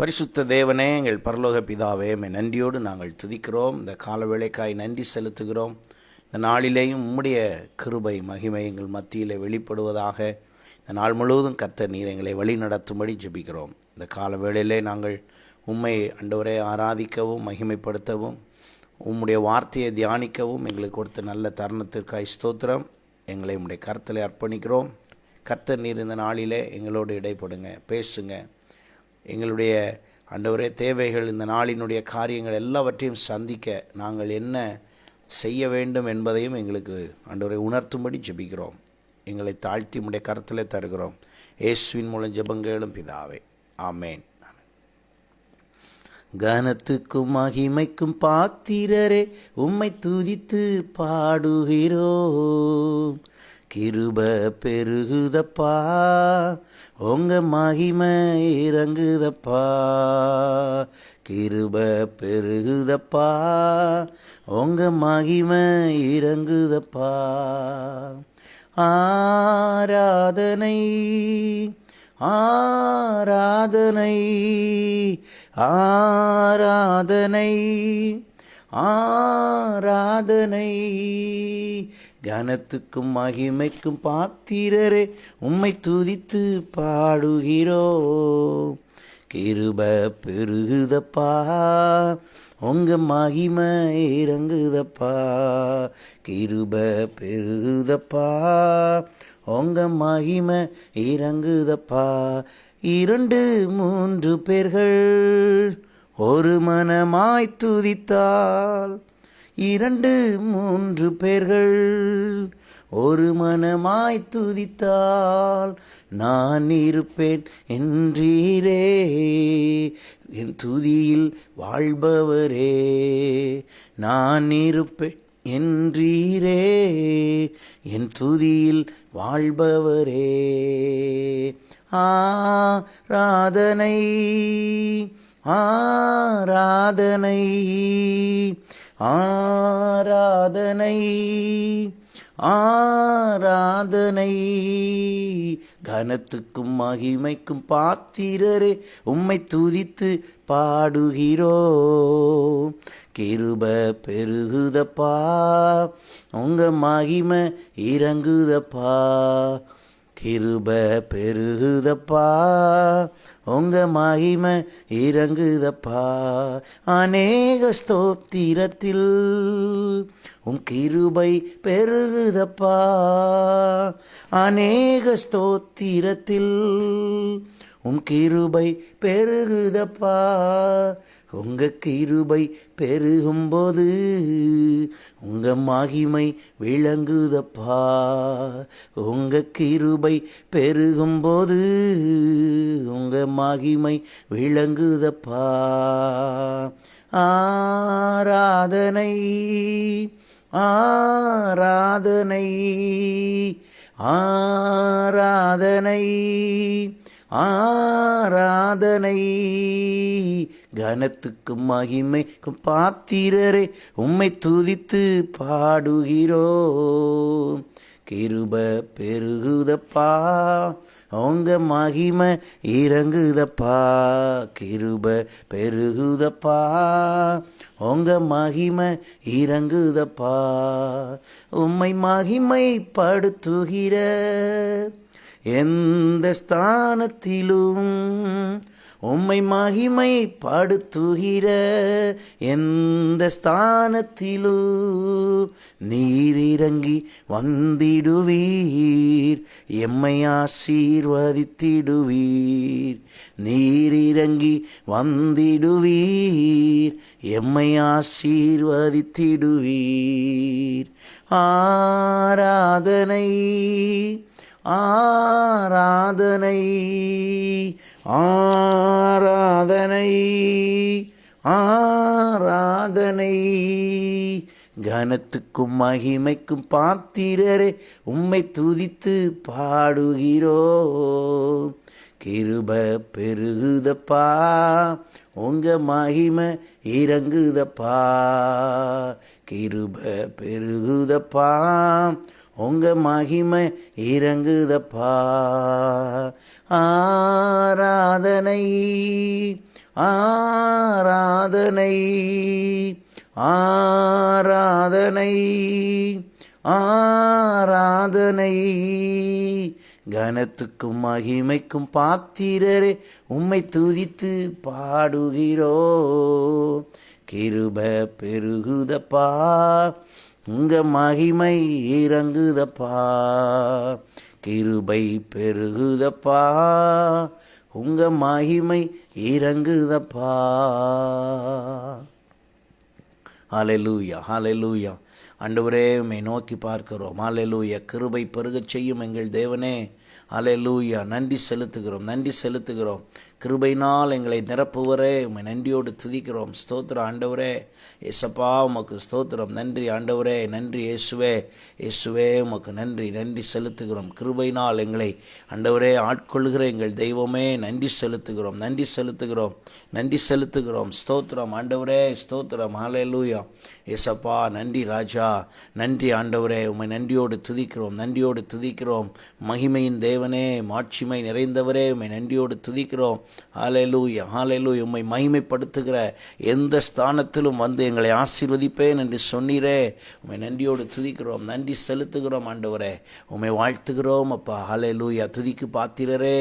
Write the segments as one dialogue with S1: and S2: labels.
S1: பரிசுத்த தேவனே, எங்கள் பரலோக பிதாவே, நன்றியோடு நாங்கள் துதிக்கிறோம். இந்த கால வேளைக்காய் நன்றி செலுத்துகிறோம். இந்த நாளிலேயும் உம்முடைய கிருபை மகிமை எங்கள் மத்தியில் வெளிப்படுவதாக. இந்த நாள் முழுவதும் கர்த்தர் நீர் எங்களை வழி நடத்தும்படி ஜெபிக்கிறோம். இந்த கால வேளையிலே நாங்கள் உம்மை ஆண்டவரே ஆராதிக்கவும் மகிமைப்படுத்தவும் உம்முடைய வார்த்தையை தியானிக்கவும் எங்களுக்கு கொடுத்த நல்ல தருணத்திற்காய் ஸ்தோத்திரம். எங்களை உம்முடைய கருத்தில் அர்ப்பணிக்கிறோம். கர்த்தர் நீர் இந்த நாளிலே எங்களோடு இடைப்படுங்க, பேசுங்க. எங்களுடைய ஆண்டவரே தேவைகள், இந்த நாளினுடைய காரியங்கள் எல்லாவற்றையும் சந்திக்க நாங்கள் என்ன செய்ய வேண்டும் என்பதையும் எங்களுக்கு ஆண்டவரை உணர்த்தும்படி ஜெபிக்கிறோம். எங்களை தாழ்த்தி உம்முடைய கரத்திலே தருகிறோம். இயேசுவின் மூலம் ஜெபங்களும் பிதாவே, ஆமேன். கனத்துக்கும் மகிமைக்கும் பாத்திரரே, உம்மை துதித்து பாடுகிறோம். கிருப பெருகுதப்பா, உங்க மகிமை இறங்குதப்பா. கிருப பெருகுதப்பா, உங்க மகிமை இறங்குதப்பா. ஆராதனை ஆராதனை ஆராதனை ஆராதனை. கனத்துக்கும் மகிமைக்கும் பாத்திரரே, உம்மை துதித்து பாடுகிறோம். கிருப பெருகுதப்பா, உங்க மகிமை இறங்குதப்பா. கிருப பெருகுதப்பா, உங்க மகிமை இறங்குதப்பா. 2-3 பேர்கள் ஒரு மனமாய் துதித்தால், 2-3 பேர்கள் ஒரு மனமாய் துதித்தால், நான் இருப்பேன் என்றீரே என் துதியில் வாழ்பவரே. நான் இருப்பேன் என்றீரே என் துதியில் வாழ்பவரே. ஆராதனை ஆராதனை ஆராதனை ஆராதனை. கனத்துக்கும் மகிமைக்கும் பாத்திரரே, உம்மை துதித்து பாடுகிறோம். கிருப பெருகுதப்பா, உங்க மகிமை இறங்குதப்பா. கிருப பெருகுதப்பா, உங்க மகிமை இறங்குதப்பா. அநேக ஸ்தோத்திரத்தில் உம் கிருபை பெருகுதப்பா. அநேக ஸ்தோத்திரத்தில் உம் கிருபை பெருகுதப்பா. உங்க கிருபை பெருகும்போது உங்க மகிமை விளங்குதப்பா. உங்க கிருபை பெருகும்போது உங்க மகிமை விளங்குதப்பா. ஆராதனை ஆராதனை ஆராதனை ஆராதனை. கனத்துக்கும் மகிமைக்கும் பாத்திரரே, உம்மை துதித்து பாடுகிறோம். கிருப பெருகுதப்பா, உங்க மகிமை இறங்குதப்பா. கிருப பெருகுதப்பா, உங்க மகிமை இறங்குதப்பா. உம்மை மகிமைப்படுத்துகிற எந்த ஸ்தானத்திலும், உம்மை மகிமைப்படுத்துகிற எந்த ஸ்தானத்திலும் நீர் இறங்கி வந்திடுவீர், எம்மை ஆசீர்வதித்திடுவீர். நீர் இறங்கி வந்திடுவீர், எம்மை ஆசீர்வதித்திடுவீர். ஆராதனை ஆராதனை ஆராதனை ஆராதனை. கனத்துக்கும் மகிமைக்கும் பாத்திரரே, உம்மை துதித்து பாடுகிறோம். கிருப பெருகுதப்பா, உங்க மகிமை இறங்குதப்பா. கிருப பெருகுதப்பா, உங்க மகிமை இறங்குதப்பா. ஆராதனை ஆராதனை ஆராதனை ஆராதனை. கனத்துக்கும் மகிமைக்கும் பாத்திரரே உம்மை துதித்து பாடுகிறோ. கிருப பெருகுதப்பா, உங்க மகிமை இறங்குதப்பா. கிருபை பெருகுதப்பா, உங்க மகிமை இறங்குதப்பா. ஹல்லேலூயா, ஹல்லேலூயா. ஆண்டவரே, உம்மை நோக்கி பார்க்கிறோம். ஹல்லேலூயா. கிருபை பெருகச் செய்யும் எங்கள் தேவனே, ஹல்லேலூயா. நன்றி செலுத்துகிறோம், நன்றி செலுத்துகிறோம். கிருபையினால் எங்களை நிரப்புவரே, உம்மை நன்றியோடு துதிக்கிறோம். ஸ்தோத்திரம் ஆண்டவரே. ஏசப்பா, உமக்கு ஸ்தோத்திரம். நன்றி ஆண்டவரே, நன்றி இயேசுவே. இயேசுவே, உமக்கு நன்றி, நன்றி செலுத்துகிறோம். கிருபையினால் எங்களை ஆண்டவரே ஆட்கொள்கிற எங்கள் தெய்வமே, நன்றி செலுத்துகிறோம், நன்றி செலுத்துகிறோம், நன்றி செலுத்துகிறோம். ஸ்தோத்திரம் ஆண்டவரே, ஸ்தோத்திரம். ஹல்லேலூயா. ஏசப்பா, நன்றி ராஜா, நன்றி ஆண்டவரே. உம்மை நன்றியோடு துதிக்கிறோம், நன்றியோடு துதிக்கிறோம். மகிமையின் தேவனே, மாட்சிமை நிறைந்தவரே, உம்மை நன்றியோடு துதிக்கிறோம். ஹல்லேலூயா, ஹல்லேலூயா. உம்மை மகிமைப்படுத்துகிற எந்த ஸ்தானத்திலும் வந்து எங்களை ஆசீர்வதிப்பேன் என்று சொன்னீரே, உம்மை நன்றியோடு துதிக்கிறோம், நன்றி செலுத்துகிறோம் ஆண்டவரே. உம்மை வாழ்த்துகிறோம் அப்பா. ஹல்லேலூயா. துதிக்கு பாத்திரரே,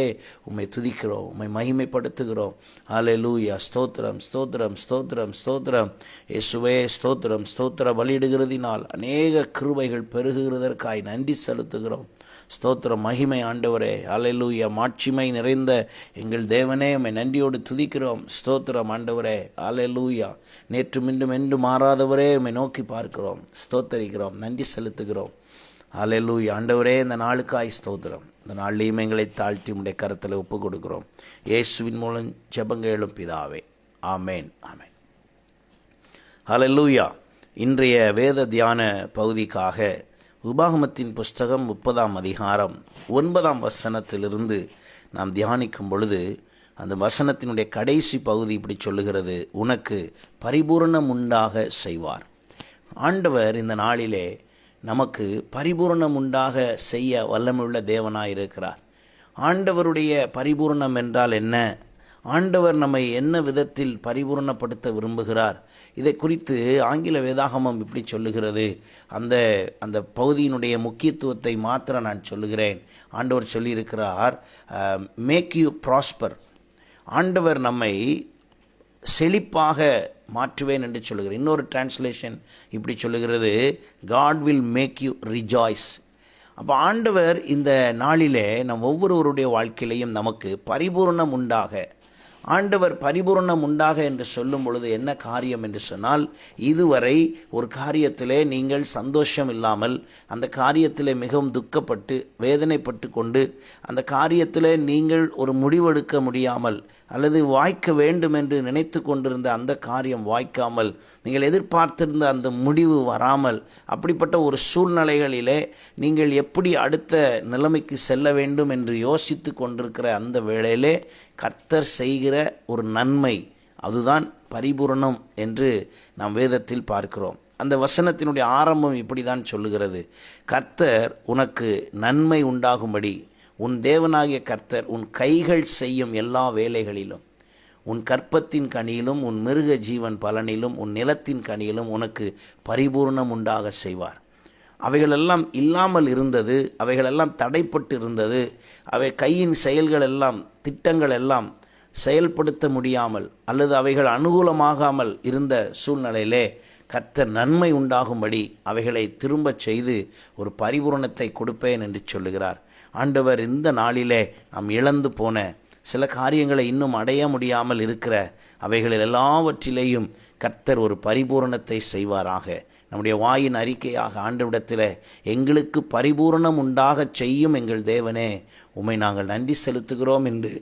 S1: உம்மை துதிக்கிறோம், உம்மை மகிமைப்படுத்துகிறோம். ஹல்லேலூயா. ஸ்தோத்திரம், ஸ்தோத்திரம், ஸ்தோத்திரம், ஸ்தோத்திரம். இயேசுவே, ஸ்தோத்திரம், ஸ்தோத்திர பலியிடுகிறதினால் அநேக கிருபைகள் பெருகுகிறதற்காய் நன்றி செலுத்துகிறோம். ஸ்தோத்திரம், மகிமை ஆண்டவரே. ஹல்லேலூயா. மாட்சிமை நிறைந்த எங்கள் தேவனே, உம்மை நன்றியோடு துதிக்கிறோம். ஸ்தோத்திரம் ஆண்டவரே. ஹல்லேலூயா. நேற்றும் இன்றும் என்று மாறாதவரே, உம்மை நோக்கி பார்க்கிறோம், ஸ்தோத்தரிக்கிறோம், நன்றி செலுத்துகிறோம். ஹல்லேலூயா. ஆண்டவரே, இந்த நாளுக்காய் ஸ்தோத்திரம். இந்த நாளிலையும் எங்களை தாழ்த்தி உம்முடைய கரத்தில் ஒப்பு கொடுக்கிறோம். இயேசுவின் மூலம் ஜெபங்களும் பிதாவே, ஆமேன், ஆமேன். ஹல்லேலூயா. இன்றைய வேத தியான பகுதிக்காக உபாகமத்தின் புஸ்தகம் 30ஆம் அதிகாரம் 9ஆம் வசனத்திலிருந்து நாம் தியானிக்கும் பொழுது, அந்த வசனத்தினுடைய கடைசி பகுதி இப்படி சொல்லுகிறது: உனக்கு பரிபூரணம் உண்டாக செய்வார். ஆண்டவர் இந்த நாளிலே நமக்கு பரிபூரணம் உண்டாக செய்ய வல்லமையுள்ள தேவனாயிருக்கிறார். ஆண்டவருடைய பரிபூரணம் என்றால் என்ன? ஆண்டவர் நம்மை என்ன விதத்தில் பரிபூரணப்படுத்த விரும்புகிறார்? இதை குறித்து ஆங்கில வேதாகமம் இப்படி சொல்லுகிறது. அந்த பகுதியினுடைய முக்கியத்துவத்தை மாத்திரம் நான் சொல்லுகிறேன். ஆண்டவர் சொல்லியிருக்கிறார், மேக் யூ ப்ராஸ்பர். ஆண்டவர் நம்மை செழிப்பாக மாற்றுவேன் என்று சொல்லுகிறேன். இன்னொரு டிரான்ஸ்லேஷன் இப்படி சொல்லுகிறது, God will make you rejoice. அப்போ ஆண்டவர் இந்த நாளிலே நம் ஒவ்வொருவருடைய வாழ்க்கையிலையும் நமக்கு பரிபூரணம் உண்டாக, ஆண்டவர் பரிபூரணம் உண்டாக என்று சொல்லும் பொழுது என்ன காரியம் என்று சொன்னால், இதுவரை ஒரு காரியத்திலே நீங்கள் சந்தோஷம் இல்லாமல், அந்த காரியத்திலே மிகவும் துக்கப்பட்டு வேதனைப்பட்டு கொண்டு, அந்த காரியத்திலே நீங்கள் ஒரு முடிவெடுக்க முடியாமல் அல்லது வாய்க்க வேண்டும் என்று நினைத்து கொண்டிருந்த அந்த காரியம் வாய்க்காமல், நீங்கள் எதிர்பார்த்திருந்த அந்த முடிவு வராமல், அப்படிப்பட்ட ஒரு சூழ்நிலைகளிலே நீங்கள் எப்படி அடுத்த நிலைமைக்கு செல்ல வேண்டும் என்று யோசித்து கொண்டிருக்கிற அந்த வேளையிலே கர்த்தர் செய்கிற ஒரு நன்மை, அதுதான் பரிபூரணம் என்று நாம் வேதத்தில் பார்க்கிறோம். அந்த வசனத்தினுடைய ஆரம்பம் இப்படி தான் சொல்லுகிறது: கர்த்தர் உனக்கு நன்மை உண்டாகும்படி, உன் தேவனாகிய கர்த்தர் உன் கைகள் செய்யும் எல்லா வேலைகளிலும், உன் கற்பத்தின் கனியிலும், உன் மிருக ஜீவன் பலனிலும், உன் நிலத்தின் கனியிலும் உனக்கு பரிபூர்ணம் உண்டாக செய்வார். அவைகளெல்லாம் இல்லாமல் இருந்தது, அவைகளெல்லாம் தடைப்பட்டு இருந்தது, அவை கையின் செயல்கள் எல்லாம், திட்டங்கள் எல்லாம் செயல்படுத்த முடியாமல் அல்லது அவைகள் அனுகூலமாகாமல் இருந்த சூழ்நிலையிலே கர்த்தர் நன்மை உண்டாகும்படி அவைகளை திரும்பச் செய்து ஒரு பரிபூரணத்தை கொடுப்பேன் என்று சொல்லுகிறார். ஆண்டவர் இந்த நாளிலே நாம் இழந்து போன சில காரியங்களை இன்னும் அடைய முடியாமல் இருக்கிற அவைகளில் எல்லாவற்றிலேயும் கர்த்தர் ஒரு பரிபூரணத்தை செய்வாராக. நம்முடைய வாயின் அறிக்கையாக ஆண்டவரிடத்தில், எங்களுக்கு பரிபூரணம் உண்டாக செய்யும் எங்கள் தேவனே, உம்மை நாங்கள் நன்றி செலுத்துகிறோம் என்று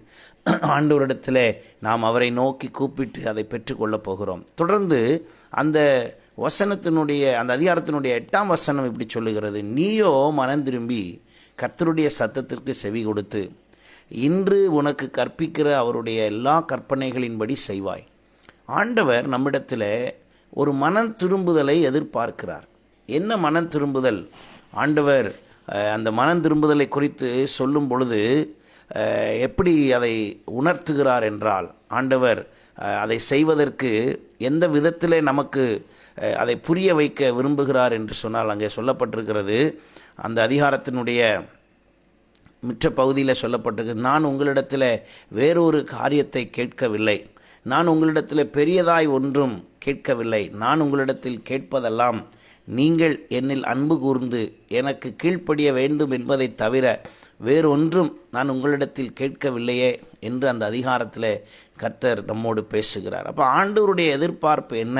S1: ஆண்டவரிடத்தில் நாம் அவரை நோக்கி கூப்பிட்டு அதை பெற்றுக்கொள்ளப் போகிறோம். தொடர்ந்து அந்த வசனத்தினுடைய, அந்த அதிகாரத்தினுடைய 8ஆம் வசனம் இப்படி சொல்லுகிறது: நீயோ மனம் திரும்பி கர்த்தருடைய சத்தத்திற்கு செவி கொடுத்து இன்று உனக்கு கற்பிக்கிற அவருடைய எல்லா கற்பனைகளின்படி செய்வாய். ஆண்டவர் நம்மிடத்தில் ஒரு மனம் திரும்புதலை எதிர்பார்க்கிறார். என்ன மனம் திரும்புதல்? ஆண்டவர் அந்த மனம் திரும்புதலை குறித்து சொல்லும் பொழுது எப்படி அதை உணர்த்துகிறார் என்றால், ஆண்டவர் அதை செய்வதற்கு எந்த விதத்திலே நமக்கு அதை புரிய வைக்க விரும்புகிறார் என்று சொன்னால், அங்கே சொல்லப்பட்டிருக்கிறது, அந்த அதிகாரத்தினுடைய மிச்ச பகுதியில் சொல்லப்பட்டிருக்கு, நான் உங்களிடத்தில் வேறொரு காரியத்தை கேட்கவில்லை, நான் உங்களிடத்தில் பெரியதாய் ஒன்றும் கேட்கவில்லை, நான் உங்களிடத்தில் கேட்பதெல்லாம் நீங்கள் என்னில் அன்பு கூர்ந்து எனக்கு கீழ்ப்படிய வேண்டும் என்பதை தவிர வேறொன்றும் நான் உங்களிடத்தில் கேட்கவில்லையே என்று அந்த அதிகாரத்தில் கர்த்தர் நம்மோடு பேசுகிறார். அப்போ ஆண்டவருடைய எதிர்பார்ப்பு என்ன?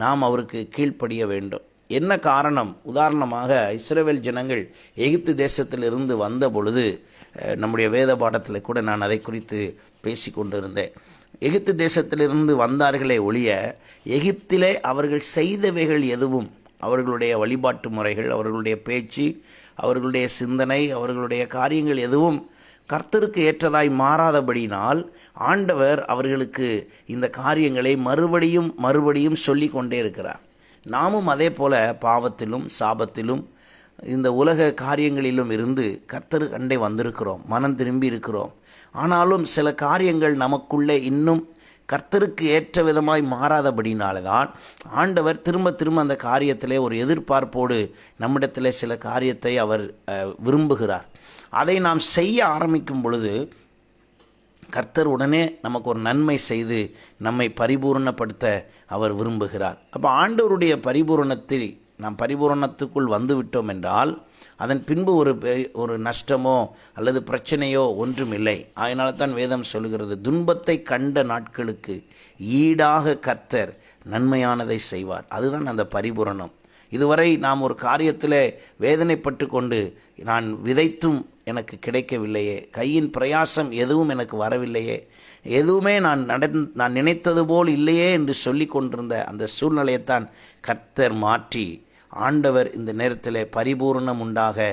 S1: நாம் அவருக்கு கீழ்ப்படிய வேண்டும். என்ன காரணம்? உதாரணமாக இஸ்ரவேல் ஜனங்கள் எகிப்து தேசத்திலிருந்து வந்த பொழுது, நம்முடைய வேத பாடத்தில் கூட நான் அதை குறித்து பேசி கொண்டிருந்தேன். எகிப்து தேசத்திலிருந்து வந்தார்களே ஒழிய, எகிப்திலே அவர்கள் செய்தவைகள் எதுவும், அவர்களுடைய வழிபாட்டு முறைகள், அவர்களுடைய பேச்சு, அவர்களுடைய சிந்தனை, அவர்களுடைய காரியங்கள் எதுவும் கர்த்தருக்கு ஏற்றதாய் மாறாதபடினால் ஆண்டவர் அவர்களுக்கு இந்த காரியங்களை மறுபடியும் மறுபடியும் சொல்லி கொண்டே இருக்கிறார். நாமும் அதே போல பாவத்திலும் சாபத்திலும் இந்த உலக காரியங்களிலும் இருந்து கர்த்தர் கண்டே வந்திருக்கிறோம், மனம் திரும்பி இருக்கிறோம். ஆனாலும் சில காரியங்கள் நமக்குள்ளே இன்னும் கர்த்தருக்கு ஏற்ற விதமாய் மாறாதபடினால தான் ஆண்டவர் திரும்ப திரும்ப அந்த காரியத்திலே ஒரு எதிர்பார்ப்போடு நம்மிடத்தில் சில காரியத்தை அவர் விரும்புகிறார். அதை நாம் செய்ய ஆரம்பிக்கும் பொழுது கர்த்தர் உடனே நமக்கு ஒரு நன்மை செய்து நம்மை பரிபூரணப்படுத்த அவர் விரும்புகிறார். அப்போ ஆண்டவருடைய பரிபூரணத்தில் நாம் பரிபூரணத்துக்குள் வந்து விட்டோம் என்றால் அதன் பின்பு ஒரு நஷ்டமோ அல்லது பிரச்சனையோ ஒன்றும் இல்லை. அதனால தான் வேதம் சொல்கிறது, துன்பத்தை கண்ட நாட்களுக்கு ஈடாக கர்த்தர் நன்மையானதை செய்வார். அதுதான் அந்த பரிபூரணம். இதுவரை நாம் ஒரு காரியத்தில் வேதனைப்பட்டு கொண்டு, நான் விதைத்தும் எனக்கு கிடைக்கவில்லையே, கையின் பிரயாசம் எதுவும் எனக்கு வரவில்லையே, எதுவுமே நான் நினைத்தது போல் இல்லையே என்று சொல்லி கொண்டிருந்த அந்த சூழ்நிலையைத்தான் கர்த்தர் மாற்றி ஆண்டவர் இந்த நேரத்தில் பரிபூர்ணம் உண்டாக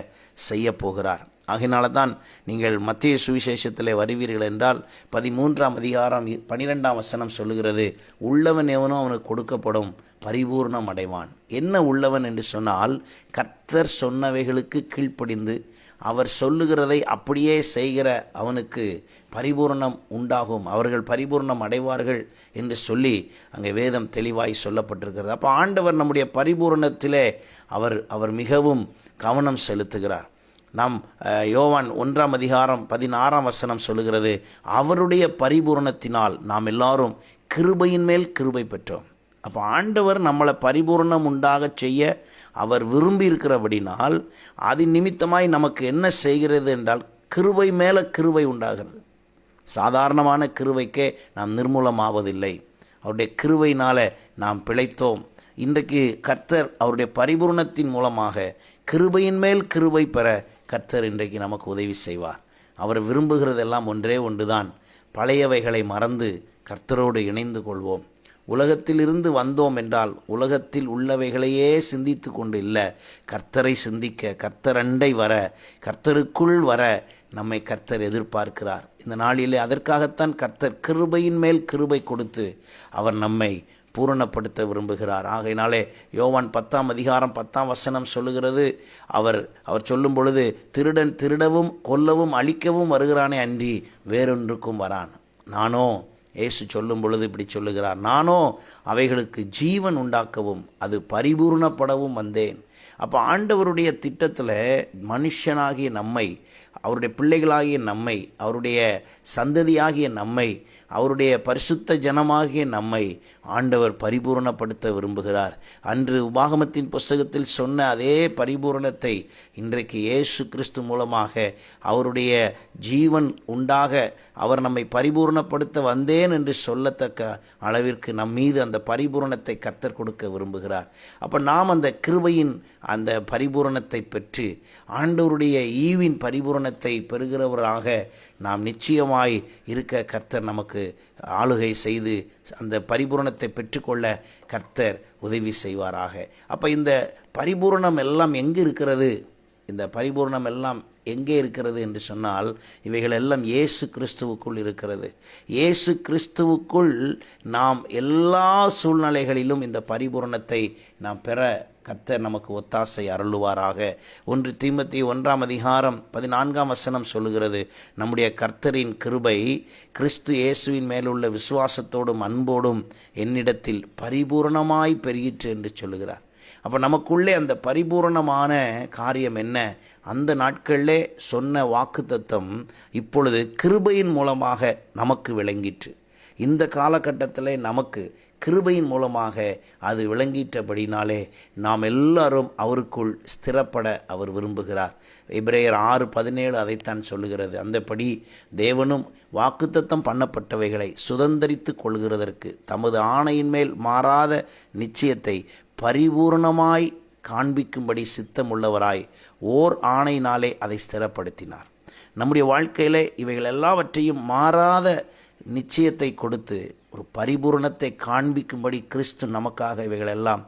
S1: செய்ய போகிறார். ஆகையினால தான் நீங்கள் மத்திய சுவிசேஷத்தில் வருவீர்கள் என்றால் 13ஆம் அதிகாரம் 12ஆம் வசனம் சொல்லுகிறது, உள்ளவன் எவனோ அவனுக்கு கொடுக்கப்படும், பரிபூர்ணம் அடைவான். என்ன உள்ளவன் என்று சொன்னால், கர்த்தர் சொன்னவைகளுக்கு கீழ்ப்படிந்து அவர் சொல்லுகிறதை அப்படியே செய்கிற அவனுக்கு பரிபூர்ணம் உண்டாகும், அவர்கள் பரிபூர்ணம் அடைவார்கள் என்று சொல்லி அங்கே வேதம் தெளிவாய் சொல்லப்பட்டிருக்கிறது. அப்போ ஆண்டவர் நம்முடைய பரிபூர்ணத்திலே அவர் மிகவும் கவனம் செலுத்துகிறார். நாம் யோவான் 1ஆம் அதிகாரம் 16ஆம் வசனம் சொல்லுகிறது, அவருடைய பரிபூரணத்தினால் நாம் எல்லாரும் கிருபையின் மேல் கிருபை பெற்றோம். அப்போ ஆண்டவர் நம்மளை பரிபூர்ணம் உண்டாக செய்ய அவர் விரும்பி இருக்கிறபடினால் அது நிமித்தமாய் நமக்கு என்ன செய்கிறது என்றால், கிருபை மேலே கிருபை உண்டாகிறது. சாதாரணமான கிருபைக்கே நாம் நிர்மூலமாவதில்லை, அவருடைய கிருபையினால் நாம் பிழைத்தோம். இன்றைக்கு கர்த்தர் அவருடைய பரிபூர்ணத்தின் மூலமாக கிருபையின் மேல் கிருபை பெற கர்த்தர் இன்றைக்கு நமக்கு உதவி செய்வார். அவர் விரும்புகிறதெல்லாம் ஒன்றே ஒன்றுதான், பழையவைகளை மறந்து கர்த்தரோடு இணைந்து கொள்வோம். உலகத்திலிருந்து வந்தோம் என்றால் உலகத்தில் உள்ளவைகளையே சிந்தித்து கொண்டு இல்லை, கர்த்தரை சிந்திக்க, கர்த்தர் அண்டை வர, கர்த்தருக்குள் வர நம்மை கர்த்தர் எதிர்பார்க்கிறார். இந்த நாளிலே அதற்காகத்தான் கர்த்தர் கிருபையின் மேல் கிருபை கொடுத்து அவர் நம்மை பூரணப்படுத்த விரும்புகிறார். ஆகையினாலே யோவான் 10ஆம் அதிகாரம் 10ஆம் வசனம் சொல்லுகிறது, அவர் சொல்லும் பொழுது, திருடன் திருடவும் கொல்லவும் அழிக்கவும் வருகிறானே அன்றி வேறொன்றுக்கும் வரான். நானோ, இயேசு சொல்லும் பொழுது இப்படி சொல்லுகிறார், நானோ அவைகளுக்கு ஜீவன் உண்டாக்கவும் அது பரிபூர்ணப்படவும் வந்தேன். அப்போ ஆண்டவருடைய திட்டத்தில் மனுஷனாகிய நம்மை, அவருடைய பிள்ளைகளாகிய நம்மை, அவருடைய சந்ததியாகிய நம்மை, அவருடைய பரிசுத்த ஜனமாகிய நம்மை ஆண்டவர் பரிபூரணப்படுத்த விரும்புகிறார். அன்று உபாகமத்தின் புஸ்தகத்தில் சொன்ன அதே பரிபூரணத்தை இன்றைக்கு இயேசு கிறிஸ்து மூலமாக அவருடைய ஜீவன் உண்டாக அவர் நம்மை பரிபூரணப்படுத்த வந்தேன் என்று சொல்லத்தக்க அளவிற்கு நம் மீது அந்த பரிபூரணத்தை கர்த்தர் கொடுக்க விரும்புகிறார். அப்போ நாம் அந்த கிருபையின் அந்த பரிபூரணத்தை பெற்று ஆண்டவருடைய ஈவின் பரிபூரணத்தை பெறுகிறவராக நாம் நிச்சயமாய் இருக்க கர்த்தர் நமக்கு ஆளுகை செய்து அந்த பரிபூரணத்தை பெற்றுக்கொள்ள கர்த்தர் உதவி செய்வாராக. அப்போ இந்த பரிபூரணம் எல்லாம் எங்கே இருக்கிறது? இந்த பரிபூரணம் எல்லாம் எங்கே இருக்கிறது என்று சொன்னால், இவைகள் எல்லாம் இயேசு கிறிஸ்துவுக்குள் இருக்கிறது. இயேசு கிறிஸ்துவுக்குள் நாம் எல்லா சூழ்நிலைகளிலும் இந்த பரிபூரணத்தை நாம் பெற கர்த்தர் நமக்கு ஒத்தாசை அருளுவாராக. 1 தீமோத்தேயு 1:14 சொல்லுகிறது, நம்முடைய கர்த்தரின் கிருபை கிறிஸ்து இயேசுவின் மேலுள்ள விசுவாசத்தோடும் அன்போடும் என்னிடத்தில் பரிபூரணமாய் பெருகிற்று என்று சொல்லுகிறார். அப்போ நமக்குள்ளே அந்த பரிபூரணமான காரியம் என்ன? அந்த நாட்களிலே சொன்ன வாக்குத்தத்தம் இப்பொழுது கிருபையின் மூலமாக நமக்கு விளங்கிற்று. இந்த காலகட்டத்தில் நமக்கு கிருபையின் மூலமாக அது விளங்கிட்டபடினாலே நாம் எல்லாரும் அவருக்குள் ஸ்திரப்பட அவர் விரும்புகிறார். எபிரேயர் 6:17 அதைத்தான் சொல்லுகிறது. அந்தபடி தேவனும் வாக்குத்தத்தம் பண்ணப்பட்டவைகளை சுதந்தரித்து கொள்கிறதற்கு தமது ஆணையின் மேல் மாறாத நிச்சயத்தை பரிபூர்ணமாய் காண்பிக்கும்படி சித்தமுள்ளவராய் ஓர் ஆணையினாலே அதை ஸ்திரப்படுத்தினார். நம்முடைய வாழ்க்கையிலே இவைகள் எல்லாவற்றையும் மாறாத நிச்சயத்தை கொடுத்து ஒரு பரிபூரணத்தை காண்பிக்கும்படி கிறிஸ்து நமக்காக இவைகளெல்லாம்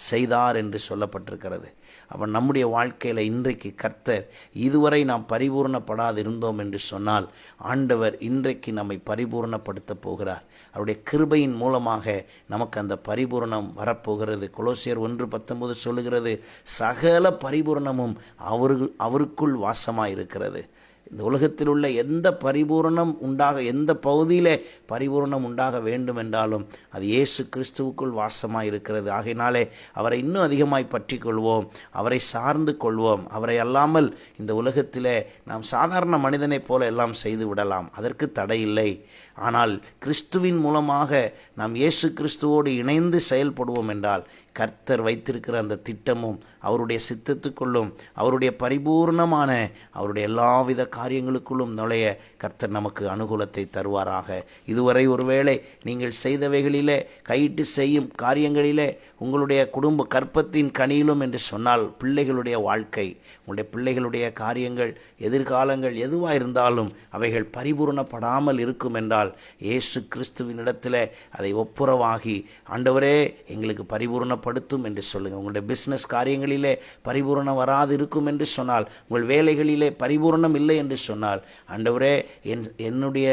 S1: செய்தார் என்று சொல்லப்பட்டிருக்கிறது. அவன் நம்முடைய வாழ்க்கையில் இன்றைக்கு கர்த்தர் இதுவரை நாம் பரிபூர்ணப்படாது இருந்தோம் என்று சொன்னால் ஆண்டவர் இன்றைக்கு நம்மை பரிபூர்ணப்படுத்த போகிறார். அவருடைய கிருபையின் மூலமாக நமக்கு அந்த பரிபூர்ணம் வரப்போகிறது. கொலோசியர் 1:19 சொல்லுகிறது, சகல பரிபூர்ணமும் அவருக்குள் வாசமாயிருக்கிறது. இந்த உலகத்தில் உள்ள எந்த பரிபூரணம் உண்டாக, எந்த பகுதியிலே பரிபூரணம் உண்டாக வேண்டும் என்றாலும் அது இயேசு கிறிஸ்துவுக்குள் வாசமாக இருக்கிறது. ஆகையினாலே அவரை இன்னும் அதிகமாய் பற்றி கொள்வோம், அவரை சார்ந்து கொள்வோம். அவரை அல்லாமல் இந்த உலகத்திலே நாம் சாதாரண மனிதனைப் போல எல்லாம் செய்து விடலாம், அதற்கு தடை இல்லை. ஆனால் கிறிஸ்துவின் மூலமாக நாம் இயேசு கிறிஸ்துவோடு இணைந்து செயல்படுவோம் என்றால் கர்த்தர் வைத்திருக்கிற அந்த திட்டமும் அவருடைய சித்தத்துக்குள்ளும் அவருடைய பரிபூர்ணமான அவருடைய எல்லாவித காரியங்களுக்குள்ளும் நுழைய கர்த்தர் நமக்கு அனுகூலத்தை தருவாராக. இதுவரை ஒருவேளை நீங்கள் செய்தவைகளிலே, கையிட்டு செய்யும் காரியங்களிலே, உங்களுடைய குடும்ப கற்பத்தின் கனியிலும் என்று சொன்னால் பிள்ளைகளுடைய வாழ்க்கை, உங்களுடைய பிள்ளைகளுடைய காரியங்கள், எதிர்காலங்கள் எதுவாக இருந்தாலும் அவைகள் பரிபூர்ணப்படாமல் இருக்கும் என்றால் இயேசு கிறிஸ்துவினிடத்தில் அதை ஒப்புரவாகி, ஆண்டவரே எங்களுக்கு பரிபூர்ணப்படுத்தும் என்று சொல்லுங்கள். உங்களுடைய பிஸ்னஸ் காரியங்களிலே பரிபூர்ணம் வராது இருக்கும் என்று சொன்னால், உங்கள் வேலைகளிலே பரிபூர்ணம் இல்லை என்று சொன்னால், ஆண்டவரே என்னுடைய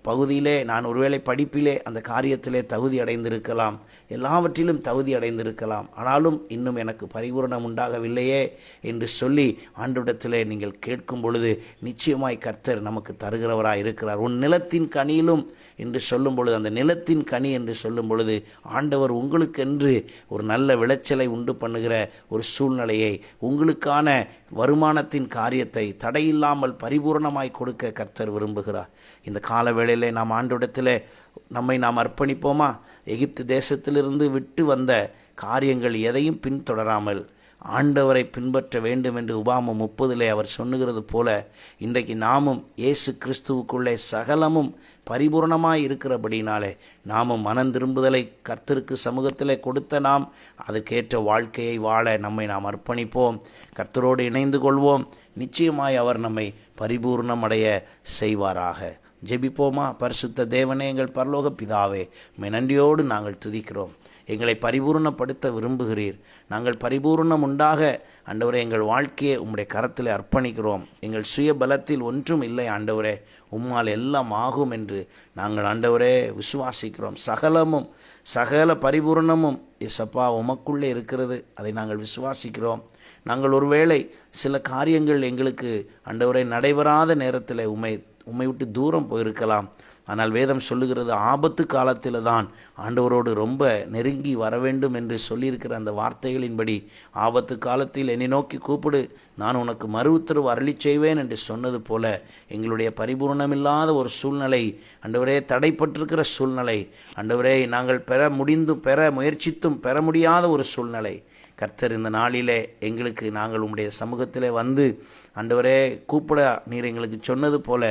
S1: பகுதியிலே நான் ஒருவேளை படிப்பிலே அந்த காரியத்திலே தகுதி அடைந்திருக்கலாம், எல்லாவற்றிலும் தகுதி அடைந்திருக்கலாம், ஆனாலும் இன்னும் எனக்கு பரிபூர்ணம் உண்டாகவில்லையே என்று சொல்லி ஆண்டவரிடத்திலே நீங்கள் கேட்கும் பொழுது நிச்சயமாய் கர்த்தர் நமக்கு தருகிறவராய் இருக்கிறார். உன் நிலத்தின் கனியிலும் என்று சொல்லும் பொழுது, அந்த நிலத்தின் கனி என்று சொல்லும் பொழுது ஆண்டவர் உங்களுக்கென்று ஒரு நல்ல விளைச்சலை உண்டு பண்ணுகிற ஒரு சூழ்நிலையை, உங்களுக்கான வருமானத்தின் காரியத்தை தடையில்லாமல் பரிபூர்ணமாய் கொடுக்க கர்த்தர் விரும்புகிறார். இந்த கால வேளையிலே நாம் ஆண்டவரிடத்திலே நம்மை நாம் அர்ப்பணிப்போமா? எகிப்து தேசத்திலிருந்து விட்டு வந்த காரியங்கள் எதையும் பின்தொடராமல் ஆண்டவரை பின்பற்ற வேண்டும் என்று உபாமம் 30 அவர் சொன்னுகிறது போல, இன்றைக்கு நாமும் இயேசு கிறிஸ்துவுக்குள்ளே சகலமும் பரிபூர்ணமாய் இருக்கிறபடினாலே நாமும் மனம் திரும்புதலை கர்த்தருக்கு சமூகத்தில் கொடுத்த நாம் அதற்கேற்ற வாழ்க்கையை வாழ நம்மை நாம் அர்ப்பணிப்போம். கர்த்தரோடு இணைந்து கொள்வோம். நிச்சயமாய் அவர் நம்மை பரிபூர்ணமடைய செய்வாராக. ஜெபிப்போமா? பரிசுத்த தேவனே, எங்கள் பரலோக பிதாவே, உம்மை நன்றியோடு நாங்கள் துதிக்கிறோம். எங்களை பரிபூர்ணப்படுத்த விரும்புகிறீர். நாங்கள் பரிபூர்ணம் உண்டாக ஆண்டவரே எங்கள் வாழ்க்கையை உம்முடைய கரத்தில் அர்ப்பணிக்கிறோம். எங்கள் சுய பலத்தில் ஒன்றும் இல்லை ஆண்டவரே, உம்மால் எல்லாம் ஆகும் என்று நாங்கள் ஆண்டவரே விசுவாசிக்கிறோம். சகல பரிபூர்ணமும் இயேசப்பா உமக்குள்ளே இருக்கிறது, அதை நாங்கள் விசுவாசிக்கிறோம். நாங்கள் ஒருவேளை சில காரியங்கள் எங்களுக்கு ஆண்டவரே நடைபெறாத நேரத்தில் உம்மை விட்டு தூரம் போயிருக்கலாம். ஆனால் வேதம் சொல்லுகிறது, ஆபத்து காலத்தில் தான் ஆண்டவரோடு ரொம்ப நெருங்கி வர வேண்டும் என்று சொல்லியிருக்கிற அந்த வார்த்தைகளின்படி ஆபத்து காலத்தில் என்னை நோக்கி கூப்பிடு, நான் உனக்கு மறு உத்தரவு அருளி செய்வேன் என்று சொன்னது போல எங்களுடைய பரிபூர்ணமில்லாத ஒரு சூழ்நிலை ஆண்டவரே, தடைப்பட்டிருக்கிற சூழ்நிலை ஆண்டவரே, நாங்கள் பெற முயற்சித்தும் பெற முடியாத ஒரு சூழ்நிலை கர்த்தர் இந்த நாளிலே எங்களுக்கு, நாங்கள் உம்முடைய சமூகத்திலே வந்து ஆண்டவரே கூப்பிட நீர் எங்களுக்கு சொன்னது போல,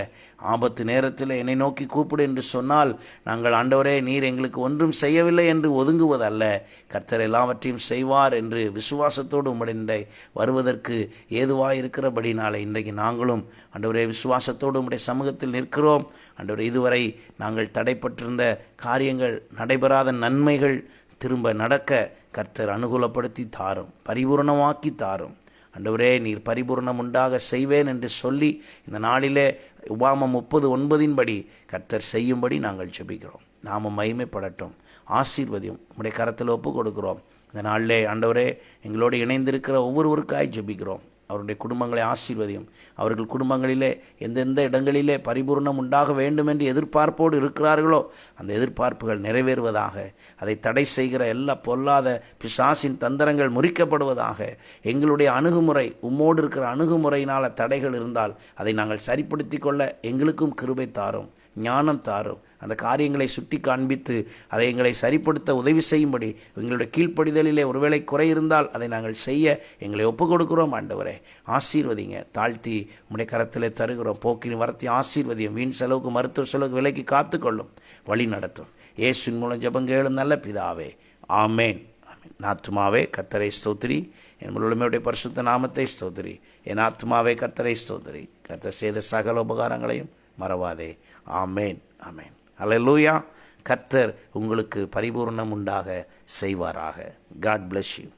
S1: ஆபத்து நேரத்தில் என்னை நோக்கி கூப்பிடு என்று சொன்னால் நாங்கள் ஆண்டவரே நீர் எங்களுக்கு ஒன்றும் செய்யவில்லை என்று ஒதுங்குவதல்ல, கர்த்தர் எல்லாவற்றையும் செய்வார் என்று விசுவாசத்தோடு உம்முடைய வருவதற்கு ஏதுவாக இருக்கிறபடினாலே இன்றைக்கு நாங்களும் ஆண்டவரே விசுவாசத்தோடு உம்முடைய சமூகத்தில் நிற்கிறோம். ஆண்டவரே, இதுவரை நாங்கள் தடைப்பட்டிருந்த காரியங்கள், நடைபெறாத நன்மைகள் திரும்ப நடக்க கர்த்தர் அனுகூலப்படுத்தி தாரும், பரிபூர்ணமாக்கி தாரும். ஆண்டவரே, நீர் பரிபூர்ணம் உண்டாக செய்வேன் என்று சொல்லி இந்த நாளிலே உபாமம் 30:9 கர்த்தர் செய்யும்படி நாங்கள் ஜெபிக்கிறோம். நாம மகிமைப்படட்டும். ஆசீர்வதியும் உம்முடைய கரத்தில் ஒப்பு கொடுக்கிறோம். இந்த நாளிலே ஆண்டவரே எங்களோடு இணைந்திருக்கிற ஒவ்வொருவருக்காய் ஜெபிக்கிறோம். அவருடைய குடும்பங்களை ஆசீர்வதியும். அவர்கள் குடும்பங்களிலே எந்தெந்த இடங்களிலே பரிபூர்ணம் உண்டாக வேண்டும் என்று எதிர்பார்ப்போடு இருக்கிறார்களோ அந்த எதிர்பார்ப்புகள் நிறைவேறுவதாக, அதை தடை செய்கிற எல்லா பொல்லாத பிசாசின் தந்திரங்கள் முறிக்கப்படுவதாக. எங்களுடைய அணுகுமுறை, உம்மோடு இருக்கிற அணுகுமுறையினால் தடைகள் இருந்தால் அதை நாங்கள் சரிப்படுத்தி கொள்ள எங்களுக்கும் கிருபை தாரும், ஞானம் தாரும். அந்த காரியங்களை சுட்டி காண்பித்து அதை எங்களை சரிப்படுத்த உதவி செய்யும்படி எங்களுடைய கீழ்ப்படிதலிலே ஒருவேளை குறை இருந்தால் அதை நாங்கள் செய்ய எங்களை ஒப்புக் கொடுக்கிறோம். ஆண்டவரே ஆசீர்வதிங்க, தாழ்த்தி உம்முடைய கரத்திலே தருகிறோம். போக்கின் வரத்தை ஆசீர்வதியும். வீண் செலவுக்கு மருத்துவ செலவுக்கு விலைக்கு காத்துக்கொள்ளும், வழி நடத்தும். இயேசுவின் மூலம் ஜெபம் கேளும் நல்ல பிதாவே, ஆமேன். என் ஆத்துமாவே கர்த்தரை ஸ்தோத்திரி, என் முழுமையுடைய பரிசுத்த நாமத்தை ஸ்தோத்திரி. என் ஆத்துமாவே கர்த்தரை ஸ்தோத்திரி, கர்த்தர் செய்த சகல உபகாரங்களையும் மறவாதே. ஆமேன், ஆமேன். அல்லேலூயா. கர்த்தர் உங்களுக்கு பரிபூர்ணம் உண்டாக செய்வாராக. God bless you.